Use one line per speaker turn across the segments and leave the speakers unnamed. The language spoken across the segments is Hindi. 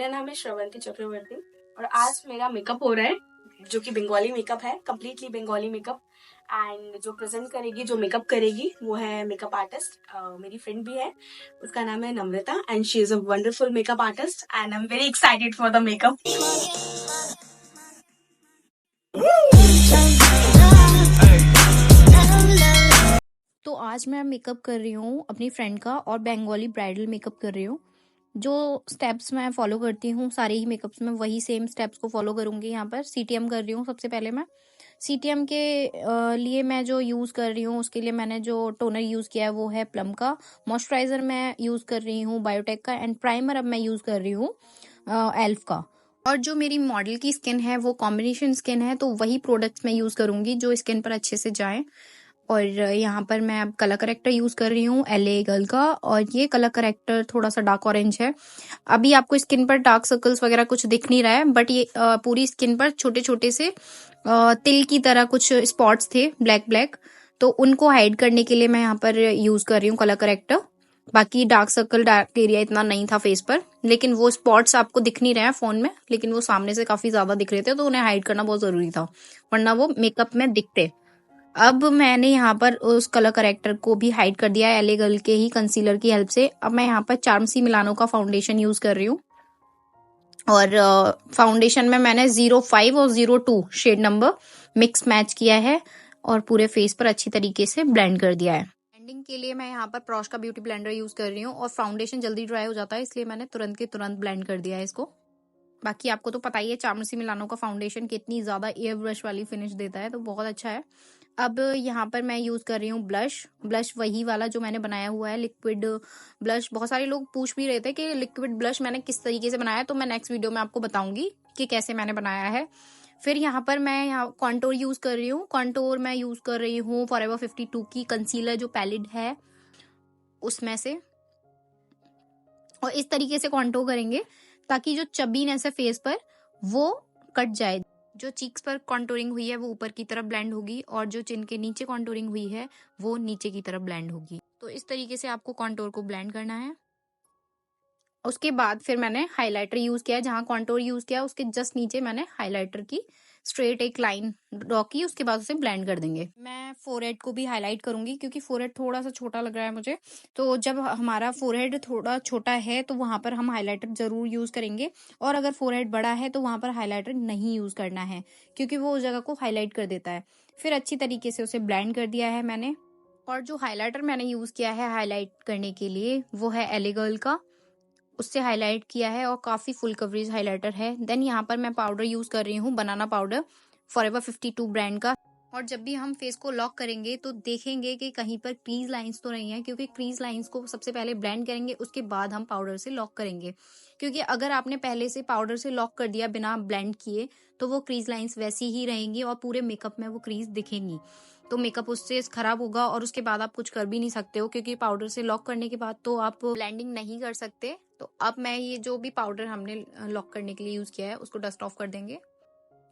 मेरा नाम है श्रवंती चक्रवर्ती और आज मेरा मेकअप हो रहा है जो कि बंगाली मेकअप है, कम्प्लीटली बंगाली मेकअप। एंड जो प्रेजेंट करेगी, जो मेकअप करेगी वो है मेकअप आर्टिस्ट, मेरी फ्रेंड भी है, उसका नाम है Namrata and she is a wonderful makeup artist and I am very excited for the makeup.
तो आज मैं मेकअप कर रही हूँ अपनी फ्रेंड का और बंगाली ब्राइडल मेकअप कर रही हूँ। जो स्टेप्स मैं फॉलो करती हूँ सारे ही मेकअप्स में वही सेम स्टेप्स को फॉलो करूंगी। यहाँ पर सीटीएम कर रही हूँ। सबसे पहले मैं सीटीएम के लिए मैं जो यूज़ कर रही हूँ उसके लिए मैंने जो टोनर यूज़ किया है वो है प्लम का। मॉइस्चराइजर मैं यूज़ कर रही हूँ बायोटेक का एंड प्राइमर अब मैं यूज़ कर रही हूँ एल्फ का। और जो मेरी मॉडल की स्किन है वो कॉम्बिनेशन स्किन है, तो वही प्रोडक्ट्स मैं यूज़ करूंगी जो स्किन पर अच्छे से जाएं। और यहाँ पर मैं अब कलर करेक्टर यूज कर रही हूँ एलए गर्ल का, और ये कलर करेक्टर थोड़ा सा डार्क ऑरेंज है। अभी आपको स्किन पर डार्क सर्कल्स वगैरह कुछ दिख नहीं रहा है, बट ये पूरी स्किन पर छोटे छोटे से तिल की तरह कुछ स्पॉट्स थे ब्लैक ब्लैक, तो उनको हाइड करने के लिए मैं यहाँ पर यूज कर रही हूँ कलर करेक्टर। बाकी डार्क सर्कल डार्क एरिया इतना नहीं था फेस पर, लेकिन वो स्पॉट्स आपको दिख नहीं रहे हैं फोन में, लेकिन वो सामने से काफी ज्यादा दिख रहे थे, तो उन्हें हाइड करना बहुत जरूरी था, वरना वो मेकअप में दिखते। अब मैंने यहाँ पर उस कलर करेक्टर को भी हाइड कर दिया है एले गर्ल के ही कंसीलर की हेल्प से। अब मैं यहाँ पर चार्मसी मिलानो का फाउंडेशन यूज कर रही हूँ, और फाउंडेशन में मैंने 05 और 02 शेड नंबर मिक्स मैच किया है और पूरे फेस पर अच्छी तरीके से ब्लेंड कर दिया है। ब्लेंडिंग के लिए मैं यहाँ पर प्रॉश का ब्यूटी ब्लेंडर यूज कर रही हूँ, और फाउंडेशन जल्दी ड्राई हो जाता है इसलिए मैंने तुरंत के तुरंत ब्लेंड कर दिया है इसको। बाकी आपको तो पता ही है चार्मसी मिलानो का फाउंडेशन कितनी ज्यादा एयर ब्रश वाली फिनिश देता है, तो बहुत अच्छा है। अब यहाँ पर मैं यूज कर रही हूँ ब्लश। ब्लश वही वाला जो मैंने बनाया हुआ है, लिक्विड ब्लश। बहुत सारे लोग पूछ भी रहे थे कि लिक्विड ब्लश मैंने किस तरीके से बनाया है, तो मैं नेक्स्ट वीडियो में आपको बताऊंगी कि कैसे मैंने बनाया है। फिर यहाँ पर मैं यहाँ कॉन्टोर यूज कर रही हूँ। कॉन्टोर मैं यूज कर रही हूँ फॉरएवर 52 की कंसीलर जो पैलेट है उसमें से, और इस तरीके से कॉन्टोर करेंगे ताकि जो चबीनेस है फेस पर वो कट जाए। जो चीक्स पर कॉन्टोरिंग हुई है वो ऊपर की तरफ ब्लेंड होगी, और जो चिन के नीचे कॉन्टोरिंग हुई है वो नीचे की तरफ ब्लेंड होगी। तो इस तरीके से आपको कॉन्टोर को ब्लेंड करना है। उसके बाद फिर मैंने हाइलाइटर यूज किया है। जहां कॉन्टोर यूज किया उसके जस्ट नीचे मैंने हाइलाइटर की स्ट्रेट एक लाइन ड्रॉ की, उसके बाद उसे ब्लेंड कर देंगे। मैं फोरहेड को भी हाईलाइट करूंगी क्योंकि फोरहेड थोड़ा सा छोटा लग रहा है मुझे, तो जब हमारा फोरहेड थोड़ा छोटा है तो वहां पर हम हाईलाइटर जरूर यूज करेंगे, और अगर फोरहेड बड़ा है तो वहां पर हाईलाइटर नहीं यूज करना है क्योंकि वो उस जगह को हाईलाइट कर देता है। फिर अच्छी तरीके से उसे ब्लेंड कर दिया है मैंने। और जो हाइलाइटर मैंने यूज किया है हाईलाइट करने के लिए वो है एले गर्ल का, उससे हाईलाइट किया है और काफी फुल कवरेज हाइलाइटर है। देन यहाँ पर मैं पाउडर यूज कर रही हूँ बनाना पाउडर फॉरएवर 52 ब्रांड का। और जब भी हम फेस को लॉक करेंगे तो देखेंगे कि कहीं पर क्रीज लाइंस तो नहीं है, क्योंकि क्रीज लाइंस को सबसे पहले ब्लेंड करेंगे उसके बाद हम पाउडर से लॉक करेंगे। क्योंकि अगर आपने पहले से पाउडर से लॉक कर दिया बिना ब्लेंड किए तो वो क्रीज लाइंस वैसी ही रहेंगी और पूरे मेकअप में वो क्रीज दिखेंगी, तो मेकअप उससे खराब होगा और उसके बाद आप कुछ कर भी नहीं सकते हो, क्योंकि पाउडर से लॉक करने के बाद तो आप ब्लेंडिंग नहीं कर सकते। तो अब मैं ये जो भी पाउडर हमने लॉक करने के लिए यूज किया है उसको डस्ट ऑफ कर देंगे।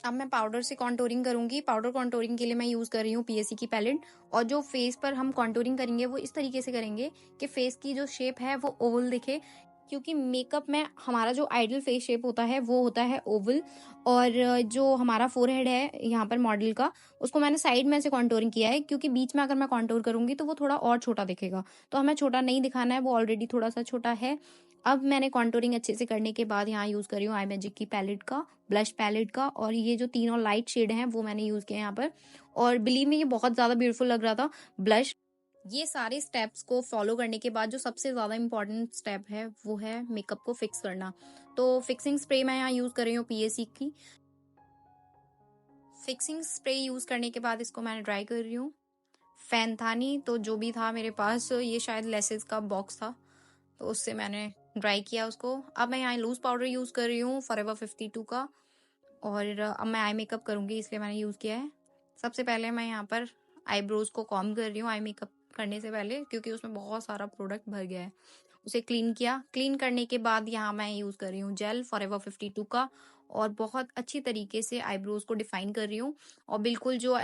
अब मैं पाउडर से कॉन्टोरिंग करूंगी। पाउडर कॉन्टोरिंग के लिए मैं यूज कर रही हूँ पीएससी की पैलेट, और जो फेस पर हम कॉन्टोरिंग करेंगे वो इस तरीके से करेंगे कि फेस की जो शेप है वो ओवल दिखे, क्योंकि मेकअप में हमारा जो आइडल फेस शेप होता है वो होता है ओवल। और जो हमारा फोरहेड है यहाँ पर मॉडल का, उसको मैंने साइड में से कॉन्टोरिंग किया है, क्योंकि बीच में अगर मैं कॉन्टोर करूंगी तो वो थोड़ा और छोटा दिखेगा, तो हमें छोटा नहीं दिखाना है, वो ऑलरेडी थोड़ा सा छोटा है। अब मैंने कॉन्टोरिंग अच्छे से करने के बाद यहाँ यूज कर रही हूँ आई मैजिक की पैलेट का, ब्लश पैलेट का, और ये जो तीनों लाइट शेड हैं वो मैंने यूज किया यहाँ पर, और बिलीव में ये बहुत ज्यादा ब्यूटीफुल लग रहा था ब्लश। ये सारे स्टेप्स को फॉलो करने के बाद जो सबसे ज्यादा इंपॉर्टेंट स्टेप है वो है मेकअप को फिक्स करना। तो फिक्सिंग स्प्रे मैं यहाँ यूज कर रही हूँ पीएससी की। फिक्सिंग स्प्रे यूज करने के बाद इसको मैंने ड्राई कर रही हूँ। फैन था नहीं तो जो भी था मेरे पास, ये शायद लेसेस का बॉक्स था, तो उससे मैंने ड्राई किया उसको। अब मैं यहाँ लूज पाउडर यूज कर रही हूँ फॉरएवर 52 का, और अब मैं आई मेकअप करूंगी इसलिए मैंने यूज किया है। सबसे पहले मैं यहाँ पर आईब्रोज को कॉम्ब कर रही हूँ आई मेकअप करने से पहले, क्योंकि उसमें बहुत सारा प्रोडक्ट भर गया है। उसे क्लीन किया। क्लीन करने के बाद यहाँ मैं यूज़ कर रही हूँ जेल फॉरएवर 52 का, और बहुत अच्छी तरीके से आईब्रोज को डिफाइन कर रही हूँ, और बिल्कुल जो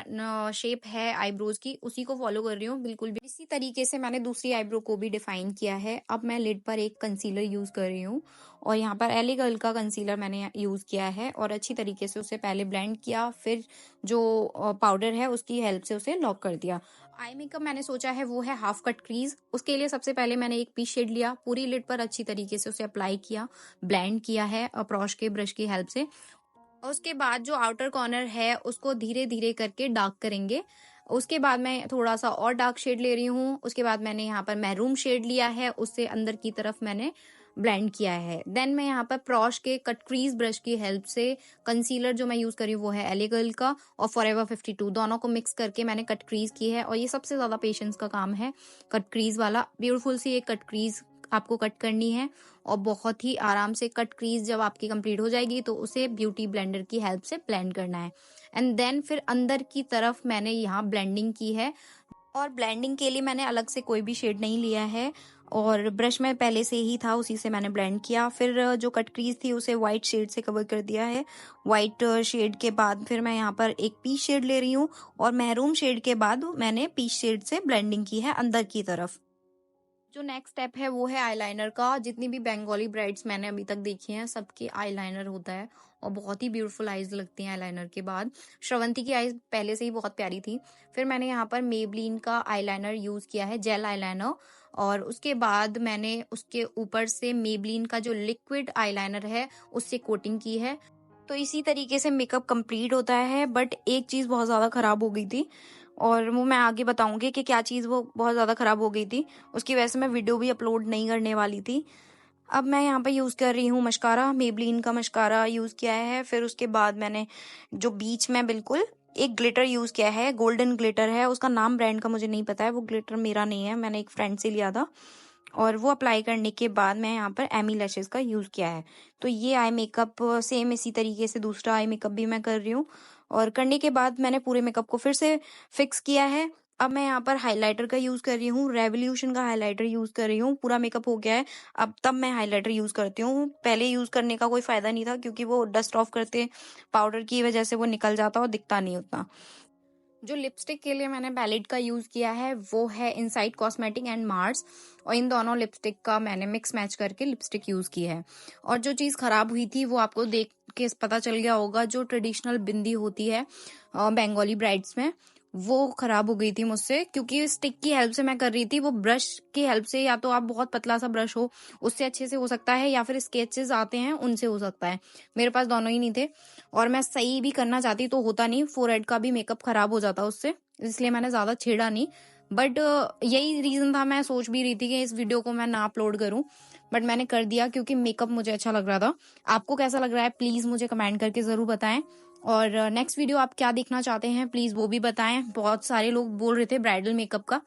शेप है आईब्रोज की उसी को फॉलो कर रही हूँ बिल्कुल भी। इसी तरीके से मैंने दूसरी आईब्रो को भी डिफाइन किया है। अब मैं लिड पर एक कंसीलर यूज कर रही हूँ, और यहाँ पर एले गर्ल का कंसीलर मैंने यूज किया है, और अच्छी तरीके से उसे पहले ब्लेंड किया, फिर जो पाउडर है उसकी हेल्प से उसे लॉक कर दिया। आई मेकअप मैंने सोचा है वो है हाफ कट क्रीज। उसके लिए सबसे पहले मैंने एक पीच शेड लिया, पूरी लिड पर अच्छी तरीके से उसे अप्लाई किया, ब्लेंड किया है ब्रश के ब्रश की हेल्प से। और उसके बाद जो आउटर कॉर्नर है उसको धीरे धीरे करके डार्क करेंगे। उसके बाद मैं थोड़ा सा और डार्क शेड ले रही हूँ। उसके बाद मैंने यहाँ पर मैरून शेड लिया है, उससे अंदर की तरफ मैंने ब्लेंड किया है। देन मैं यहाँ पर प्रॉश के कट क्रीज ब्रश की हेल्प से कंसीलर जो मैं यूज कर रही हूँ वो है एले गर्ल का और फॉरएवर 52, दोनों को मिक्स करके मैंने कट क्रीज की है। और ये सबसे ज्यादा पेशेंस का काम है, कट क्रीज वाला। ब्यूटीफुल सी एक कट क्रीज आपको कट करनी है, और बहुत ही आराम से कट क्रीज जब आपकी कंप्लीट हो जाएगी तो उसे ब्यूटी ब्लेंडर की हेल्प से ब्लेंड करना है। एंड देन फिर अंदर की तरफ मैंने यहाँ ब्लेंडिंग की है, और ब्लेंडिंग के लिए मैंने अलग से कोई भी शेड नहीं लिया है, और ब्रश में पहले से ही था उसी से मैंने ब्लेंड किया। फिर जो कट क्रीज थी उसे व्हाइट शेड से कवर कर दिया है। व्हाइट शेड के बाद फिर मैं यहाँ पर एक पीच शेड ले रही हूँ, और मैरून शेड के बाद मैंने पीच शेड से ब्लेंडिंग की है अंदर की तरफ। जो नेक्स्ट स्टेप है वो है आईलाइनर का। जितनी भी बंगाली ब्राइड्स मैंने अभी तक देखी हैं सबके आईलाइनर होता है, और बहुत ही ब्यूटीफुल आईज लगती हैं आईलाइनर के बाद। श्रवंती की आईज पहले से ही बहुत प्यारी थी। फिर मैंने यहाँ पर मेबलिन का आईलाइनर यूज किया है, जेल आईलाइनर, और उसके बाद मैंने उसके ऊपर से मेबलिन का जो लिक्विड आईलाइनर है उससे कोटिंग की है। तो इसी तरीके से मेकअप कंप्लीट होता है। बट एक चीज बहुत ज्यादा खराब हो गई थी, और वो मैं आगे बताऊंगी कि क्या चीज़ वो बहुत ज़्यादा ख़राब हो गई थी। उसकी वजह से मैं वीडियो भी अपलोड नहीं करने वाली थी। अब मैं यहाँ पे यूज़ कर रही हूँ मस्कारा, मेबलिन का मस्कारा यूज़ किया है। फिर उसके बाद मैंने जो बीच में बिल्कुल एक ग्लिटर यूज़ किया है, गोल्डन ग्लिटर है, उसका नाम ब्रांड का मुझे नहीं पता है, वो ग्लिटर मेरा नहीं है, मैंने एक फ्रेंड से लिया था। और वो अप्लाई करने के बाद मैं यहाँ पर एमी लैशेस का यूज़ किया है। तो ये आई मेकअप सेम इसी तरीके से दूसरा आई मेकअप भी मैं कर रही हूँ, और करने के बाद मैंने पूरे मेकअप को फिर से फिक्स किया है। अब मैं यहाँ पर हाइलाइटर का यूज कर रही हूँ, रेवोल्यूशन का हाइलाइटर यूज कर रही हूँ। पूरा मेकअप हो गया है, अब तब मैं हाइलाइटर यूज करती हूँ। पहले यूज करने का कोई फायदा नहीं था, क्योंकि वो डस्ट ऑफ करते पाउडर की वजह से वो निकल जाता और दिखता नहीं उतना। जो लिपस्टिक के लिए मैंने पैलेट का यूज किया है वो है इनसाइड कॉस्मेटिक एंड मार्स, और इन दोनों लिपस्टिक का मैंने मिक्स मैच करके लिपस्टिक यूज की है। और जो चीज खराब हुई थी वो आपको देख के पता चल गया होगा, जो ट्रेडिशनल बिंदी होती है बंगाली ब्राइड्स में, वो खराब हो गई थी मुझसे, क्योंकि स्टिक की हेल्प से मैं कर रही थी। वो ब्रश की हेल्प से, या तो आप बहुत पतला सा ब्रश हो उससे अच्छे से हो सकता है, या फिर स्केचेस आते हैं उनसे हो सकता है। मेरे पास दोनों ही नहीं थे, और मैं सही भी करना चाहती तो होता नहीं, फोरहेड का भी मेकअप खराब हो जाता उससे, इसलिए मैंने ज्यादा छेड़ा नहीं। बट यही रीजन था, मैं सोच भी रही थी कि इस वीडियो को मैं ना अपलोड करूं, बट मैंने कर दिया क्योंकि मेकअप मुझे अच्छा लग रहा था। आपको कैसा लग रहा है प्लीज मुझे कमेंट करके जरूर बताएं, और नेक्स्ट वीडियो आप क्या देखना चाहते हैं प्लीज वो भी बताएं। बहुत सारे लोग बोल रहे थे ब्राइडल मेकअप का,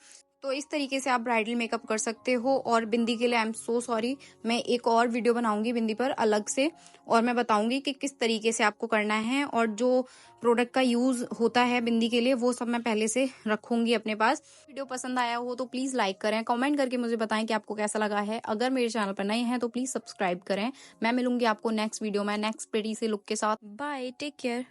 तो इस तरीके से आप ब्राइडल मेकअप कर सकते हो। और बिंदी के लिए आई एम सो सॉरी, मैं एक और वीडियो बनाऊंगी बिंदी पर अलग से, और मैं बताऊंगी कि किस तरीके से आपको करना है, और जो प्रोडक्ट का यूज होता है बिंदी के लिए वो सब मैं पहले से रखूंगी अपने पास। वीडियो पसंद आया हो तो प्लीज लाइक करें, कमेंट करके मुझे बताएं कि आपको कैसा लगा है। अगर मेरे चैनल पर नए हैं तो प्लीज सब्सक्राइब करें। मैं मिलूंगी आपको नेक्स्ट वीडियो में नेक्स्ट प्रेटी से लुक के साथ। Bye, take care.